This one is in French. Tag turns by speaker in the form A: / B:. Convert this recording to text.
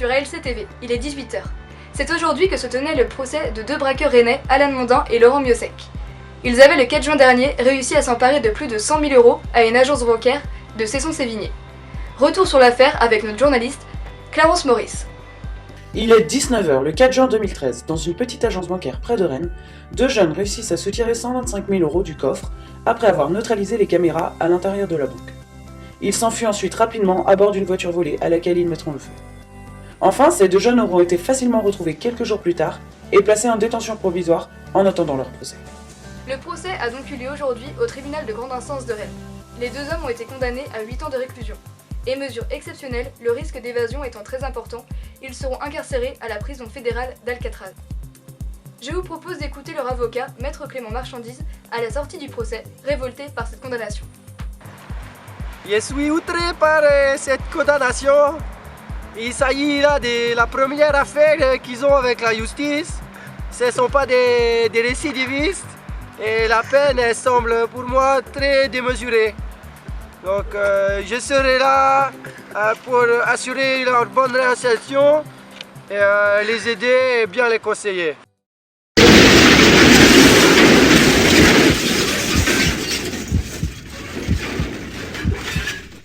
A: sur ALC TV, il est 18 h. C'est aujourd'hui que se tenait le procès de deux braqueurs rennais, Alan Mondin et Laurent Miossec. Ils avaient le 4 juin dernier réussi à s'emparer de plus de 100 000 € à une agence bancaire de Cesson-Sévigné. Retour sur l'affaire avec notre journaliste Clarence Maurice.
B: Il est 19 h le 4 juin 2013, dans une petite agence bancaire près de Rennes, deux jeunes réussissent à se tirer 125 000 € du coffre après avoir neutralisé les caméras à l'intérieur de la banque. Ils s'enfuient ensuite rapidement à bord d'une voiture volée à laquelle ils mettront le feu. Enfin, ces deux jeunes auront été facilement retrouvés quelques jours plus tard et placés en détention provisoire en attendant leur procès.
A: Le procès a donc eu lieu aujourd'hui au tribunal de grande instance de Rennes. Les deux hommes ont été condamnés à 8 ans de réclusion. Et mesure exceptionnelle, le risque d'évasion étant très important, ils seront incarcérés à la prison fédérale d'Alcatraz. Je vous propose d'écouter leur avocat, Maître Clément Marchandise, à la sortie du procès, révolté par cette condamnation.
C: Je suis outré par cette condamnation. Il s'agit là de la première affaire qu'ils ont avec la justice. Ce ne sont pas des récidivistes et la peine elle semble pour moi très démesurée. Donc je serai là pour assurer leur bonne réinsertion et les aider et bien les conseiller.